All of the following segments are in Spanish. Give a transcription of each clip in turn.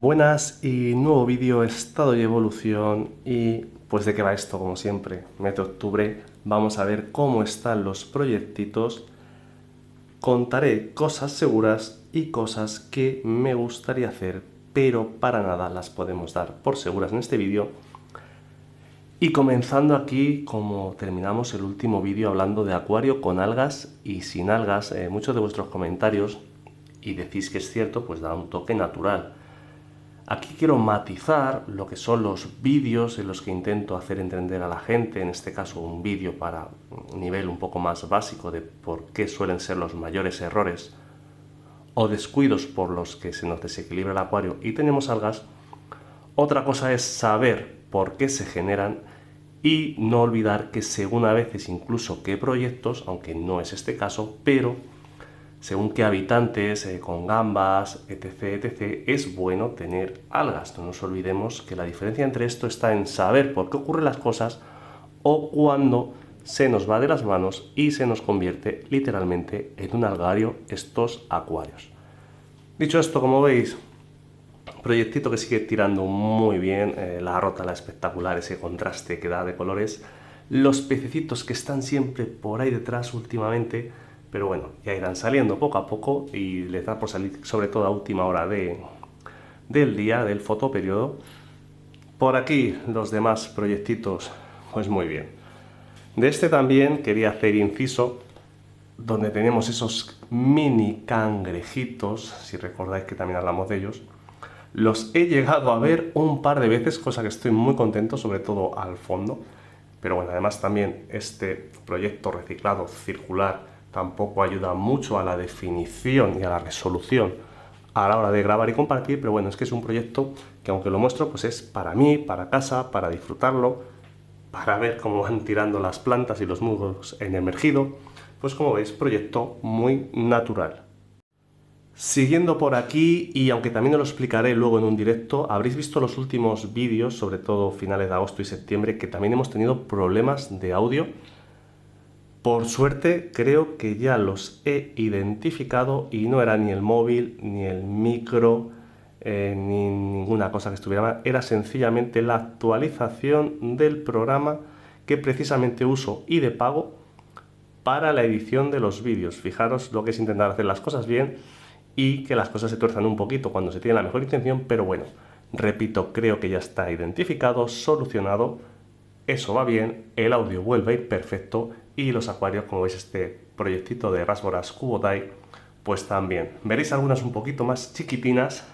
Buenas y nuevo vídeo, estado y evolución. Y pues de qué va esto, como siempre, mes de octubre, vamos a ver cómo están los proyectitos. Contaré cosas seguras y cosas que me gustaría hacer, pero para nada las podemos dar por seguras en este vídeo. Y comenzando aquí, como terminamos el último vídeo hablando de acuario con algas y sin algas, muchos de vuestros comentarios, y decís que es cierto, pues da un toque natural. Aquí quiero matizar lo que son los vídeos en los que intento hacer entender a la gente, en este caso un vídeo para un nivel un poco más básico de por qué suelen ser los mayores errores o descuidos por los que se nos desequilibra el acuario y tenemos algas. Otra cosa es saber por qué se generan y no olvidar que según a veces incluso qué proyectos, aunque no es este caso, pero según qué habitantes, con gambas, etc., es bueno tener algas. No nos olvidemos que la diferencia entre esto está en saber por qué ocurren las cosas o cuando se nos va de las manos y se nos convierte literalmente en un algario estos acuarios. Dicho esto, como veis, proyectito que sigue tirando muy bien, la rótala espectacular, ese contraste que da de colores, los pececitos que están siempre por ahí detrás últimamente, pero bueno, ya irán saliendo poco a poco y les da por salir sobre todo a última hora del día, del fotoperiodo. Por aquí los demás proyectitos, pues muy bien. De este también quería hacer inciso, donde tenemos esos mini cangrejitos, si recordáis que también hablamos de ellos. Los he llegado a ver un par de veces, cosa que estoy muy contento, sobre todo al fondo. Pero bueno, además también este proyecto reciclado circular tampoco ayuda mucho a la definición y a la resolución a la hora de grabar y compartir, pero bueno, es que es un proyecto que aunque lo muestro, pues es para mí, para casa, para disfrutarlo, para ver cómo van tirando las plantas y los musgos en emergido. Pues como veis, proyecto muy natural. Siguiendo por aquí, y aunque también os lo explicaré luego en un directo, habréis visto los últimos vídeos, sobre todo finales de agosto y septiembre, que también hemos tenido problemas de audio. Por suerte, creo que ya los he identificado y no era ni el móvil, ni el micro, ni ninguna cosa que estuviera mal. Era sencillamente la actualización del programa que precisamente uso y de pago para la edición de los vídeos. Fijaros lo que es intentar hacer las cosas bien y que las cosas se tuerzan un poquito cuando se tiene la mejor intención, pero bueno, repito, creo que ya está identificado, solucionado, eso va bien, el audio vuelve a ir perfecto y los acuarios, como veis este proyectito de Rasboras Cubotay, pues también. Veréis algunas un poquito más chiquitinas,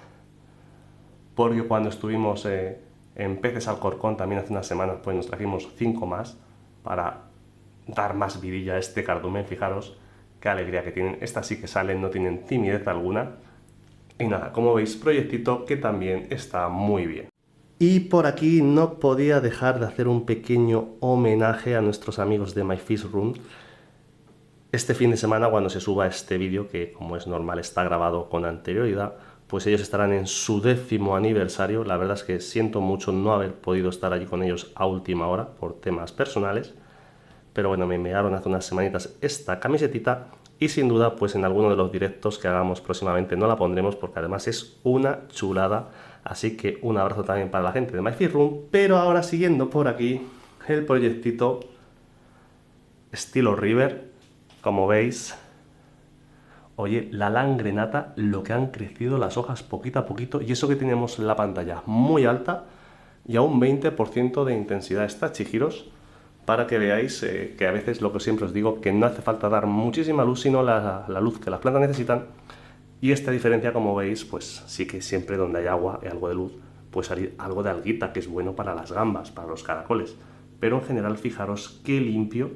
porque cuando estuvimos en Peces Alcorcón también hace unas semanas, pues nos trajimos 5 más para dar más vidilla a este cardumen. Fijaros qué alegría que tienen. Estas sí que salen, no tienen timidez alguna. Y nada, como veis, proyectito que también está muy bien. Y por aquí no podía dejar de hacer un pequeño homenaje a nuestros amigos de My Fish Room. Este fin de semana, cuando se suba este vídeo, que como es normal está grabado con anterioridad, pues ellos estarán en su 10º aniversario. La verdad es que siento mucho no haber podido estar allí con ellos a última hora por temas personales. Pero bueno, me enviaron hace unas semanitas esta camisetita y sin duda pues en alguno de los directos que hagamos próximamente no la pondremos porque además es una chulada. Así que un abrazo también para la gente de My Fish Room. Pero ahora siguiendo por aquí el proyectito estilo River, como veis. Oye, la langrenata, lo que han crecido las hojas poquito a poquito, y eso que tenemos la pantalla muy alta y a un 20% de intensidad. Está, chijiros, para que veáis que a veces lo que siempre os digo, que no hace falta dar muchísima luz, sino la luz que las plantas necesitan. Y esta diferencia, como veis, pues sí que siempre donde hay agua y algo de luz, pues hay algo de alguita, que es bueno para las gambas, para los caracoles. Pero en general, fijaros qué limpio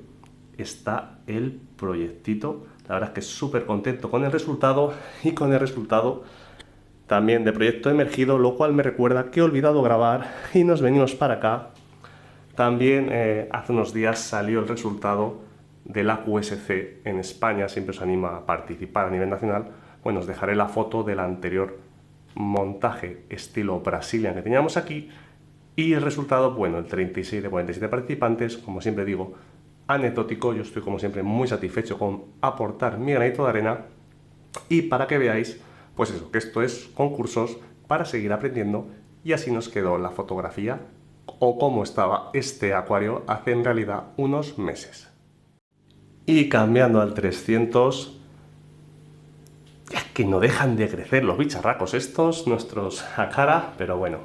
está el proyectito. La verdad es que súper contento con el resultado y con el resultado también de proyecto emergido, lo cual me recuerda que he olvidado grabar y nos venimos para acá. También hace unos días salió el resultado del AQSC en España, siempre os anima a participar a nivel nacional. Bueno, os dejaré la foto del anterior montaje estilo Brazilian que teníamos aquí y el resultado, bueno, el 36 de 47 participantes, como siempre digo, anecdótico. Yo estoy como siempre muy satisfecho con aportar mi granito de arena y para que veáis, pues eso, que esto es concursos para seguir aprendiendo, y así nos quedó la fotografía o cómo estaba este acuario hace en realidad unos meses. Y cambiando al 300, es que no dejan de crecer los bicharracos estos, nuestros Akara, pero bueno.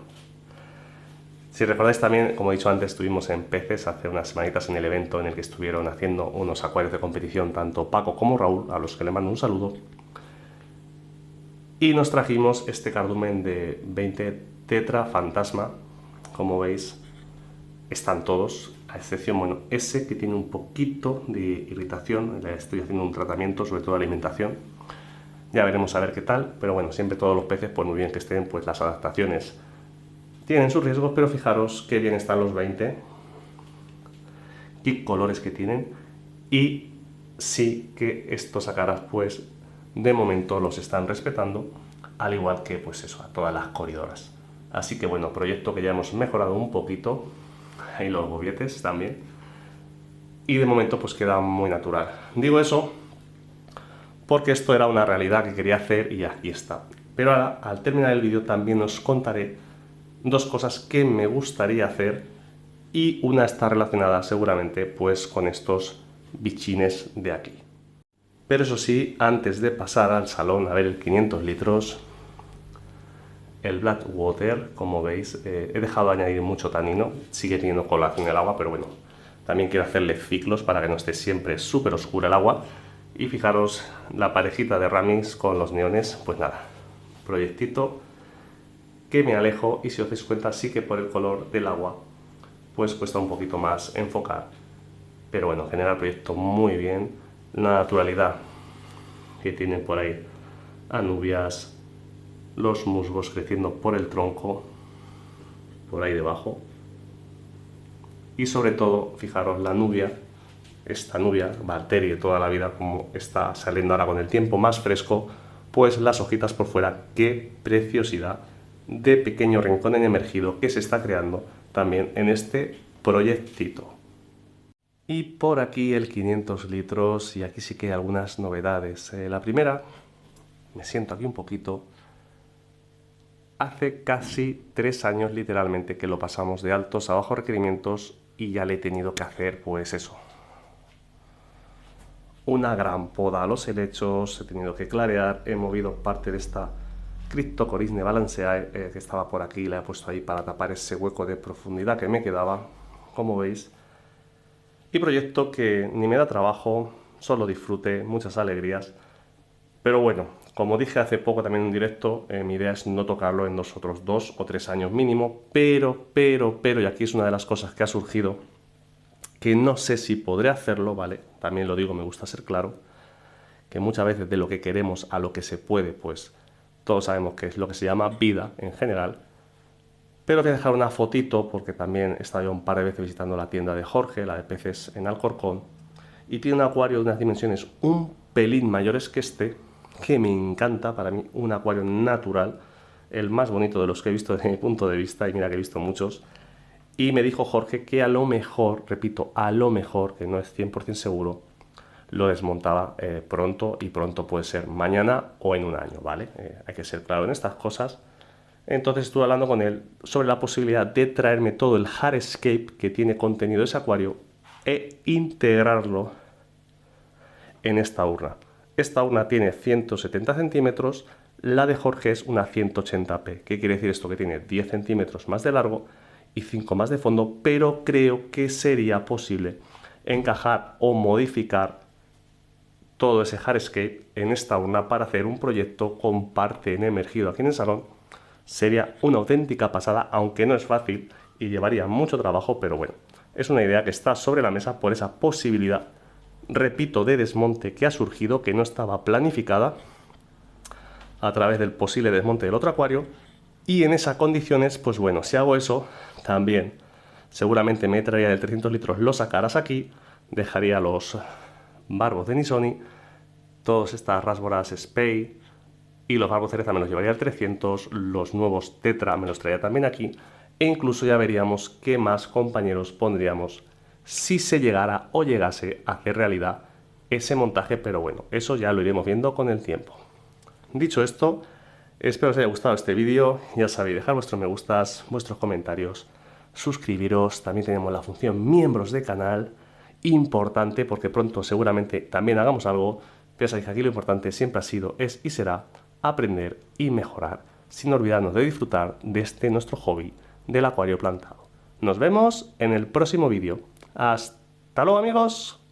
Si recordáis también, como he dicho antes, estuvimos en peces hace unas semanitas en el evento en el que estuvieron haciendo unos acuarios de competición, tanto Paco como Raúl, a los que le mando un saludo. Y nos trajimos este cardumen de 20 Tetra Fantasma. Como veis, están todos, a excepción, bueno, ese que tiene un poquito de irritación. Le estoy haciendo un tratamiento, sobre todo de alimentación. Ya veremos a ver qué tal, pero bueno, siempre todos los peces, pues muy bien que estén, pues las adaptaciones tienen sus riesgos, pero fijaros qué bien están los 20, qué colores que tienen, y sí que estos Akaras, pues de momento los están respetando, al igual que pues eso, a todas las coridoras. Así que bueno, proyecto que ya hemos mejorado un poquito, ahí los bobietes también, y de momento pues queda muy natural. Digo eso porque esto era una realidad que quería hacer y aquí está. Pero ahora, al terminar el vídeo, también os contaré dos cosas que me gustaría hacer, y una está relacionada seguramente pues con estos bichines de aquí. Pero eso sí, antes de pasar al salón a ver el 500 litros, el Blackwater, como veis, he dejado de añadir mucho tanino, sigue teniendo coloración el agua, pero bueno, también quiero hacerle ciclos para que no esté siempre súper oscura el agua. Y fijaros la parejita de Ramix con los neones, pues nada, proyectito que me alejo, y si os dais cuenta sí que por el color del agua pues cuesta un poquito más enfocar, pero bueno, genera el proyecto muy bien. La naturalidad que tienen por ahí, anubias, los musgos creciendo por el tronco, por ahí debajo, y sobre todo, fijaros la nubia, esta nubia, Valtteri toda la vida, como está saliendo ahora con el tiempo más fresco, pues las hojitas por fuera, qué preciosidad de pequeño rincón emergido que se está creando también en este proyectito. Y por aquí el 500 litros, y aquí sí que hay algunas novedades. La primera, me siento aquí un poquito, hace casi 3 años literalmente que lo pasamos de altos a bajos requerimientos, y ya le he tenido que hacer pues eso, una gran poda a los helechos, he tenido que clarear, he movido parte de esta Cryptocorisne balanceae que estaba por aquí, la he puesto ahí para tapar ese hueco de profundidad que me quedaba, como veis. Y proyecto que ni me da trabajo, solo disfrute, muchas alegrías. Pero bueno, como dije hace poco también en un directo, mi idea es no tocarlo en los otros 2 o 3 años mínimo, pero, y aquí es una de las cosas que ha surgido, que no sé si podré hacerlo, ¿vale? También lo digo, me gusta ser claro, que muchas veces de lo que queremos a lo que se puede, pues todos sabemos que es lo que se llama vida en general. Pero voy a dejar una fotito porque también he estado yo un par de veces visitando la tienda de Jorge, la de peces en Alcorcón, y tiene un acuario de unas dimensiones un pelín mayores que este, que me encanta, para mí un acuario natural, el más bonito de los que he visto desde mi punto de vista, y mira que he visto muchos. Y me dijo Jorge que a lo mejor, repito, a lo mejor, que no es 100% seguro, lo desmontaba pronto, y pronto puede ser mañana o en un año, ¿vale? Hay que ser claro en estas cosas. Entonces estuve hablando con él sobre la posibilidad de traerme todo el hardscape que tiene contenido ese acuario e integrarlo en esta urna. Esta urna tiene 170 centímetros, la de Jorge es una 180p. ¿Qué quiere decir esto? Que tiene 10 centímetros más de largo y 5 más de fondo, pero creo que sería posible encajar o modificar todo ese hardscape en esta urna para hacer un proyecto con parte en emergido aquí en el salón. Sería una auténtica pasada, aunque no es fácil y llevaría mucho trabajo, pero bueno, es una idea que está sobre la mesa por esa posibilidad, repito, de desmonte que ha surgido, que no estaba planificada, a través del posible desmonte del otro acuario. Y en esas condiciones, pues bueno, si hago eso, también seguramente me traería de 300 litros los Akaras aquí, dejaría los barbos de Nisoni, todas estas Rasboras Spey y los barbos cereza me los llevaría al 300, los nuevos Tetra me los traería también aquí, e incluso ya veríamos qué más compañeros pondríamos si se llegara o llegase a hacer realidad ese montaje, pero bueno, eso ya lo iremos viendo con el tiempo. Dicho esto, Espero os haya gustado este vídeo. Ya sabéis, dejar vuestros me gustas, vuestros comentarios, suscribiros. También tenemos la función miembros de canal, importante porque pronto seguramente también hagamos algo. Pero sabéis que aquí lo importante siempre ha sido, es y será aprender y mejorar, sin olvidarnos de disfrutar de este nuestro hobby del acuario plantado. Nos vemos en el próximo vídeo. ¡Hasta luego, amigos!